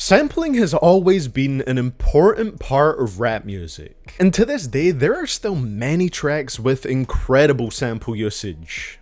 Sampling has always been an important part of rap music, and to this day there are still many tracks with incredible sample usage.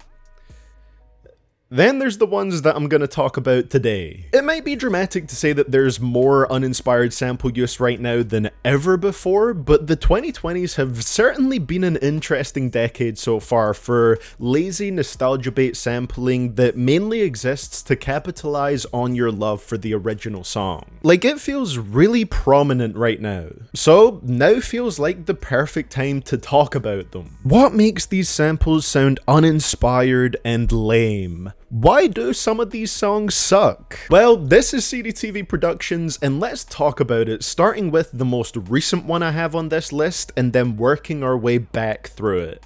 Then there's the ones that I'm gonna talk about today. It might be dramatic to say that there's more uninspired sample use right now than ever before, but the 2020s have certainly been an interesting decade so far for lazy nostalgia bait sampling that mainly exists to capitalize on your love for the original song. Like, it feels really prominent right now. So now feels like the perfect time to talk about them. What makes these samples sound uninspired and lame? Why do some of these songs suck? Well, this is CDTVProductions, and let's talk about it, starting with the most recent one I have on this list, and then working our way back through it.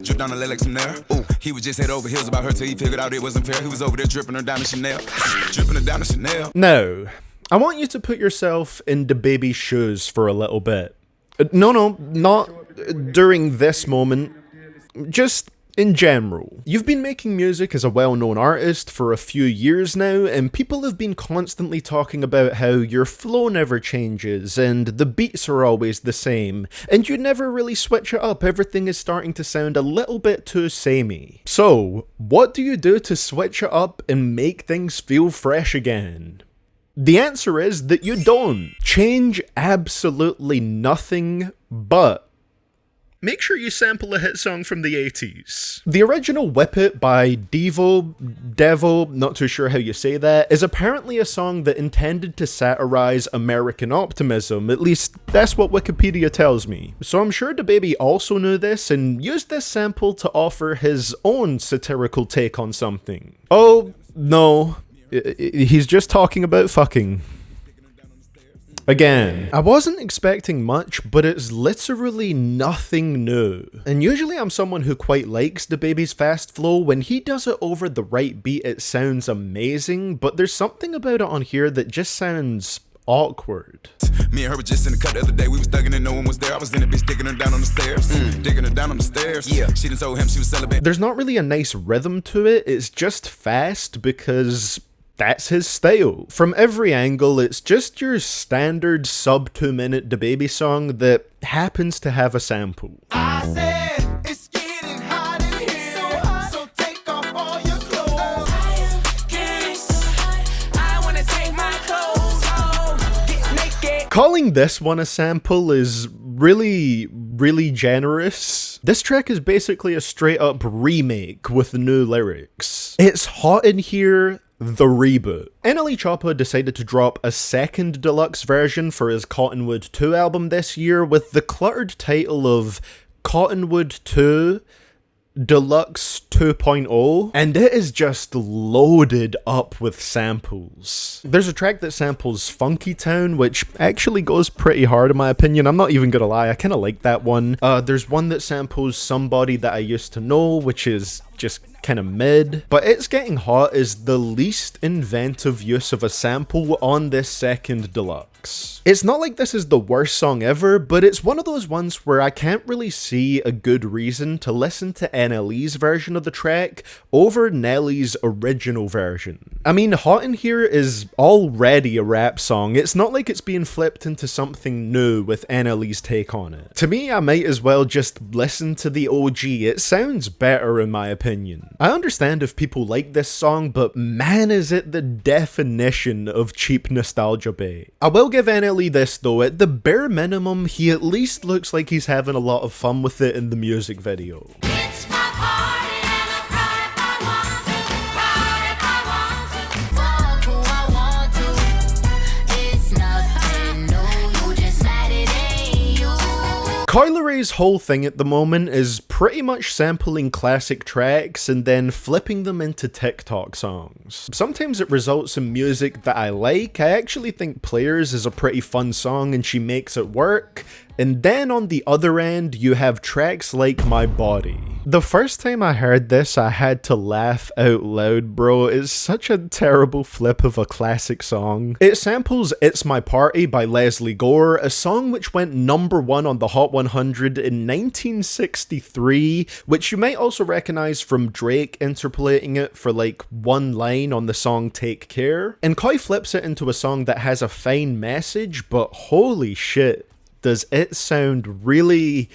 Drip down the leg like some nair. Ooh, he was just head over heels about her till he figured out it wasn't fair. He was over there dripping her down to Chanel. Dripping her down to Chanel. Now, I want you to put yourself in DaBaby's shoes for a little bit. No, not during this moment, just in general. You've been making music as a well-known artist for a few years now, and people have been constantly talking about how your flow never changes, and the beats are always the same, and you never really switch it up. Everything is starting to sound a little bit too samey. So, what do you do to switch it up and make things feel fresh again? The answer is that you don't. Change absolutely nothing, but make sure you sample a hit song from the 80s. The original Whip It by Devo, not too sure how you say that, is apparently a song that intended to satirize American optimism. At least that's what Wikipedia tells me. So I'm sure DaBaby also knew this and used this sample to offer his own satirical take on something. Oh, no. He's just talking about fucking. Again, I wasn't expecting much, but it's literally nothing new. And usually I'm someone who quite likes DaBaby's fast flow. When he does it over the right beat, it sounds amazing, but there's something about it on here that just sounds awkward. Me and her were just in the cut the other day. We was thugging and no one was there. I was in the bitch digging her down on the stairs. Digging her down on the stairs. Yeah. She done told him she was celibate. There's not really a nice rhythm to it. It's just fast because that's his style. From every angle, it's just your standard sub 2 minute DaBaby song that happens to have a sample. I said, it's getting hot in here, so take off all your clothes. Getting so hot, I wanna take my clothes off, get naked. Calling this one a sample is really generous. This track is basically a straight up remake with new lyrics. It's Hot in Here, the reboot. Choppa decided to drop a second deluxe version for his Cottonwood 2 album this year with the cluttered title of Cottonwood 2 Deluxe 2.0, and it is just loaded up with samples. There's a track that samples Funky Town, which actually goes pretty hard in my opinion. I'm not even gonna lie, I kinda like that one. There's one that samples Somebody That I Used to Know, which is just kind of mid, but It's Getting Hot is the least inventive use of a sample on this second deluxe. It's not like this is the worst song ever, but it's one of those ones where I can't really see a good reason to listen to NLE's version of the track over Nelly's original version. I mean, Hot in Here is already a rap song. It's not like it's being flipped into something new with NLE's take on it. To me, I might as well just listen to the OG. It sounds better in my opinion. I understand if people like this song, but man is it the definition of cheap nostalgia bait. I will give NLE this though, at the bare minimum, he at least looks like he's having a lot of fun with it in the music video. It's my party and I cry if I want to, ride if I want to, walk who I want to. It's nothing new, you just mad it ain't you. Coi Leray's whole thing at the moment is pretty much sampling classic tracks and then flipping them into TikTok songs. Sometimes it results in music that I like. I actually think Players is a pretty fun song and she makes it work. And then on the other end, you have tracks like My Body. The first time I heard this, I had to laugh out loud, bro. It's such a terrible flip of a classic song. It samples It's My Party by Leslie Gore, a song which went #1 on the Hot 100 in 1963, which you might also recognize from Drake interpolating it for like one line on the song Take Care. And Coi flips it into a song that has a fine message, but holy shit, does it sound really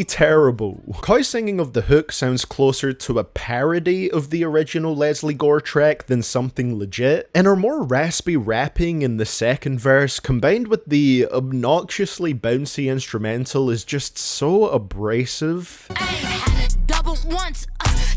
terrible. Coi singing of the hook sounds closer to a parody of the original Leslie Gore track than something legit, and her more raspy rapping in the second verse combined with the obnoxiously bouncy instrumental is just so abrasive. Had a double once,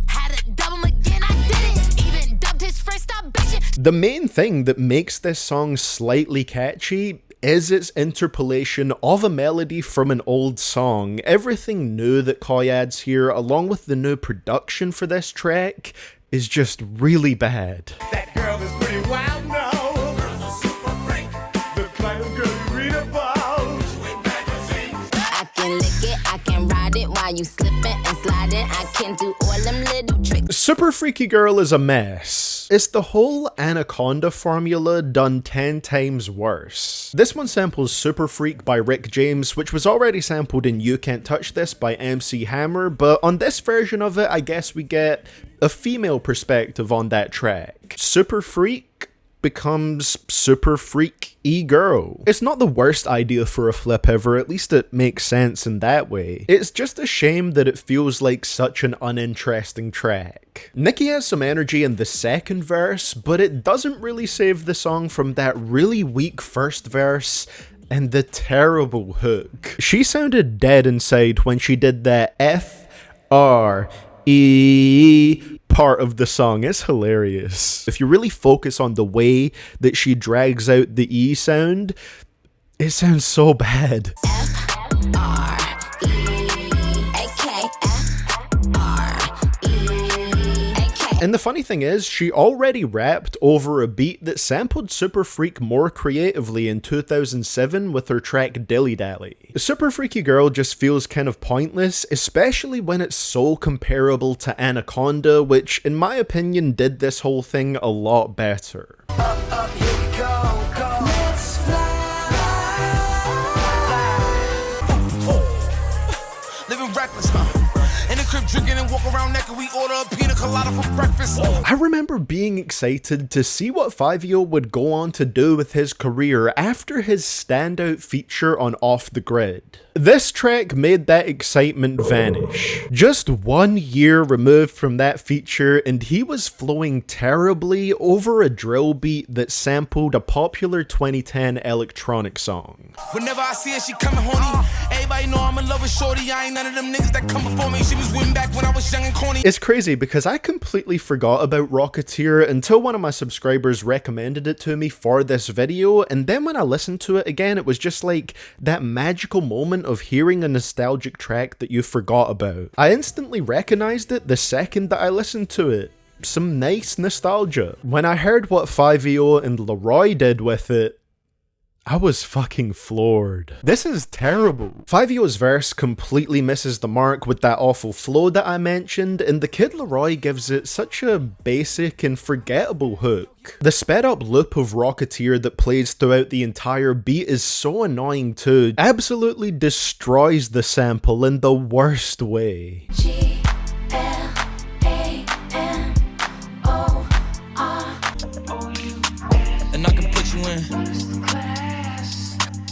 had a double again, I did it. Even dubbed his friend, stop bitching. The main thing that makes this song slightly catchy is its interpolation of a melody from an old song. Everything new that Coi adds here, along with the new production for this track, is just really bad. That girl is pretty wild now. Girl's a super freak. The kind of girl you read about in magazines. I can lick it, I can ride it while you slipping and sliding. I can do all them little tricks. Super Freaky Girl is a mess. It's the whole Anaconda formula done 10 times worse. This one samples Super Freak by Rick James, which was already sampled in You Can't Touch This by MC Hammer, but on this version of it, I guess we get a female perspective on that track. Super Freak becomes Super Freak-y Girl. It's not the worst idea for a flip ever, at least it makes sense in that way. It's just a shame that it feels like such an uninteresting track. Nicki has some energy in the second verse, but it doesn't really save the song from that really weak first verse and the terrible hook. She sounded dead inside when she did that F-R-E part of the song. It's hilarious. If you really focus on the way that she drags out the E sound, it sounds so bad. And the funny thing is, she already rapped over a beat that sampled Super Freak more creatively in 2007 with her track Dilly Dally. Super Freaky Girl just feels kind of pointless, especially when it's so comparable to Anaconda, which in my opinion did this whole thing a lot better. Up, here we go. Let's fly. Living reckless, huh? In the crib drinking and walk around naked, we order a pina colada for breakfast. I remember being excited to see what Fivio would go on to do with his career after his standout feature on Off the Grid. This track made that excitement vanish. Just 1 year removed from that feature and he was flowing terribly over a drill beat that sampled a popular 2010 electronic song. Whenever I see her, she coming horny. Everybody know I'm in love with shorty. I ain't none of them niggas that come before me. She was winning back when I was young and corny. It's crazy because I completely forgot about Rocketeer until one of my subscribers recommended it to me for this video, and then when I listened to it again, it was just like that magical moment of hearing a nostalgic track that you forgot about. I instantly recognized it the second that I listened to it. Some nice nostalgia. When I heard what Fivio and LAROI did with it, I was fucking floored. This is terrible. Fivio's verse completely misses the mark with that awful flow that I mentioned, and the kid LAROI gives it such a basic and forgettable hook. The sped up loop of Rocketeer that plays throughout the entire beat is so annoying too. Absolutely destroys the sample in the worst way. And I can put you in.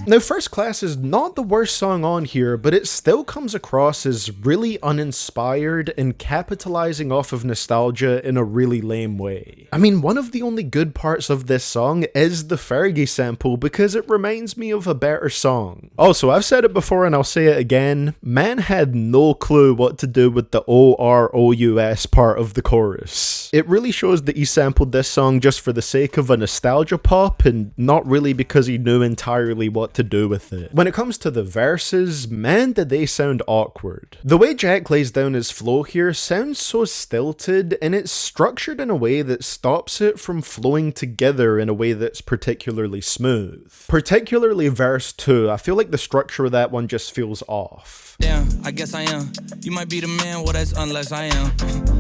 Now, First Class is not the worst song on here, but it still comes across as really uninspired and capitalizing off of nostalgia in a really lame way. I mean, one of the only good parts of this song is the Fergie sample because it reminds me of a better song. Also, I've said it before and I'll say it again, man had no clue what to do with the O-R-O-U-S part of the chorus. It really shows that he sampled this song just for the sake of a nostalgia pop and not really because he knew entirely what to do with it. When it comes to the verses, man did they sound awkward. The way Jack lays down his flow here sounds so stilted, and it's structured in a way that stops it from flowing together in a way that's particularly smooth. Particularly verse 2, I feel like the structure of that one just feels off. Damn, I guess I am. You might be the man, well that's unless I am.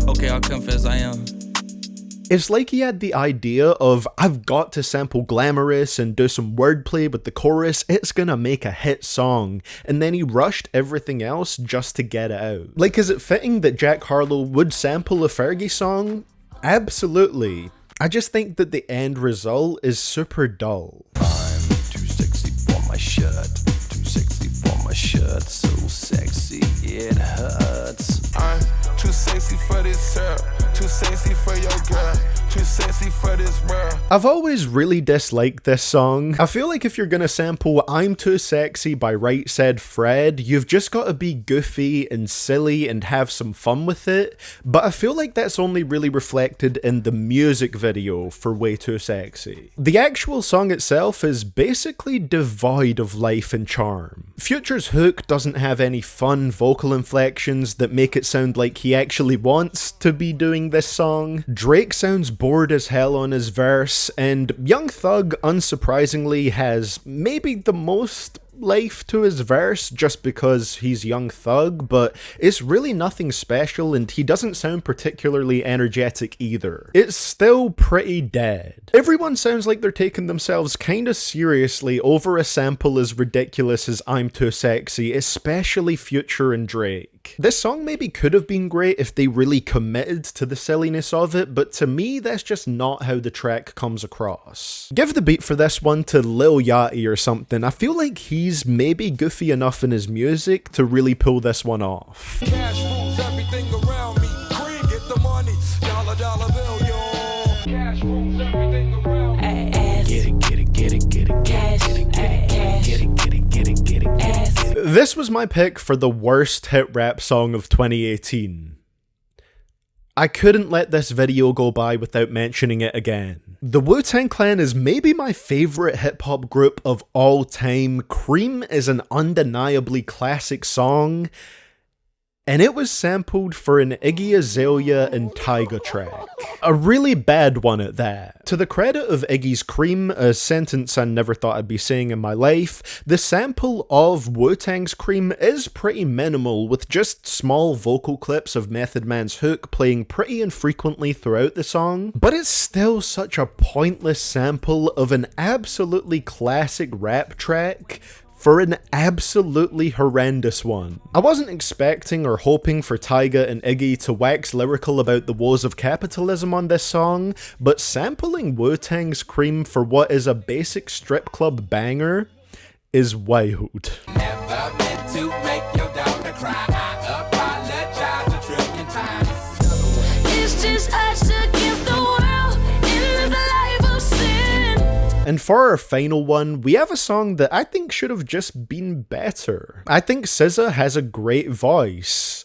Okay, I'll confess I am. It's like he had the idea of, I've got to sample Glamorous and do some wordplay with the chorus, it's gonna make a hit song, and then he rushed everything else just to get it out. Like, is it fitting that Jack Harlow would sample a Fergie song? Absolutely. I just think that the end result is super dull. I'm too sexy for my shirt, too sexy for my shirt, so sexy it hurts. I'm too sexy for this hair, too sexy for your girl, too sexy for this world. I've always really disliked this song. I feel like if you're gonna sample I'm Too Sexy by Right Said Fred, you've just gotta be goofy and silly and have some fun with it, but I feel like that's only really reflected in the music video for Way Too Sexy. The actual song itself is basically devoid of life and charm. Future's hook doesn't have any fun vocal inflections that make it sound like he actually wants to be doing this song. Drake sounds bored as hell on his verse, and Young Thug, unsurprisingly, has maybe the most life to his verse just because he's Young Thug, but it's really nothing special and he doesn't sound particularly energetic either. It's still pretty dead. Everyone sounds like they're taking themselves kinda seriously over a sample as ridiculous as I'm Too Sexy, especially Future and Drake. This song maybe could have been great if they really committed to the silliness of it, but to me that's just not how the track comes across. Give the beat for this one to Lil Yachty or something. I feel like he's maybe goofy enough in his music to really pull this one off. Cash rules everything around me. Kream, get the money. Dollar, dollar bill, yo. Cash rules everything around me. Get it, get it, get it, get it, cash, get it, get it, get it, get it, get it, get it, get it. This was my pick for the worst hit rap song of 2018. I couldn't let this video go by without mentioning it again. The Wu-Tang Clan is maybe my favourite hip-hop group of all time. Kream is an undeniably classic song, and it was sampled for an Iggy Azalea and Tyga track. A really bad one at that. To the credit of Iggy's Kream, a sentence I never thought I'd be saying in my life, the sample of Wu-Tang's Kream is pretty minimal, with just small vocal clips of Method Man's hook playing pretty infrequently throughout the song, but it's still such a pointless sample of an absolutely classic rap track for an absolutely horrendous one. I wasn't expecting or hoping for Tyga and Iggy to wax lyrical about the woes of capitalism on this song, but sampling Wu-Tang's Kream for what is a basic strip club banger is wild. Never meant to make your daughter cry. I apologize a trillion times. It's just us against the world in this life of sin. And for our final one, we have a song that I think should have just been better. I think SZA has a great voice.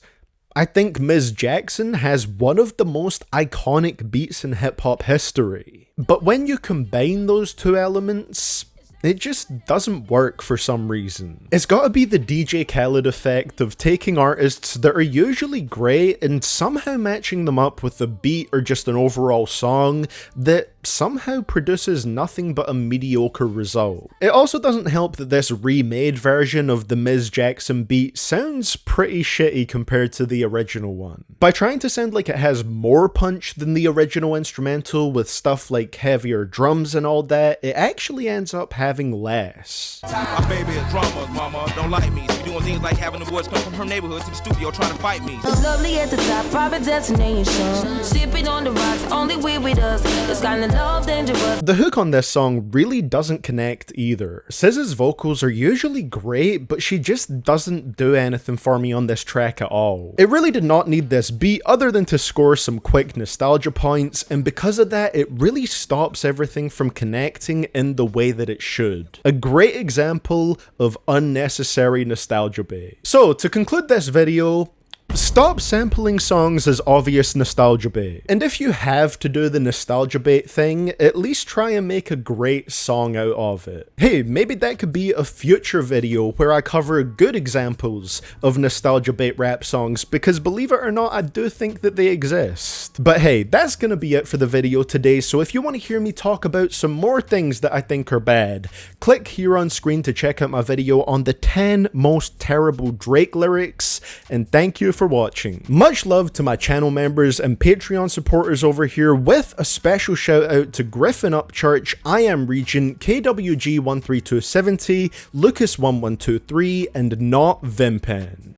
I think Ms. Jackson has one of the most iconic beats in hip-hop history. But when you combine those two elements, it just doesn't work for some reason. It's gotta be the DJ Khaled effect of taking artists that are usually great and somehow matching them up with a beat or just an overall song that somehow produces nothing but a mediocre result. It also doesn't help that this remade version of the Ms. Jackson beat sounds pretty shitty compared to the original one. By trying to sound like it has more punch than the original instrumental with stuff like heavier drums and all that, it actually ends up having less. My baby is drama, mama, don't like me. She doing things like having the boys come from her neighborhood to the studio trying to fight me. Lovely at the top, private destination. Sipping on the rocks, only we with us. It's kind of love dangerous. The hook on this song really doesn't connect either. SZA's vocals are usually great, but she just doesn't do anything for me on this track at all. It really did not need this beat other than to score some quick nostalgia points, and because of that, it really stops everything from connecting in the way that it should. A great example of unnecessary nostalgia bait. So, to conclude this video, Stop sampling songs as obvious nostalgia bait. And if you have to do the nostalgia bait thing, at least try and make a great song out of it. Hey, maybe that could be a future video where I cover good examples of nostalgia bait rap songs, because believe it or not, I do think that they exist. But hey, that's gonna be it for the video today, so if you want to hear me talk about some more things that I think are bad, click here on screen to check out my video on the 10 most terrible Drake lyrics, and thank you for watching. Much love to my channel members and Patreon supporters over here, with a special shout out to Griffin Upchurch, I Am Regent, KWG13270, Lucas1123, and Not Vimpen.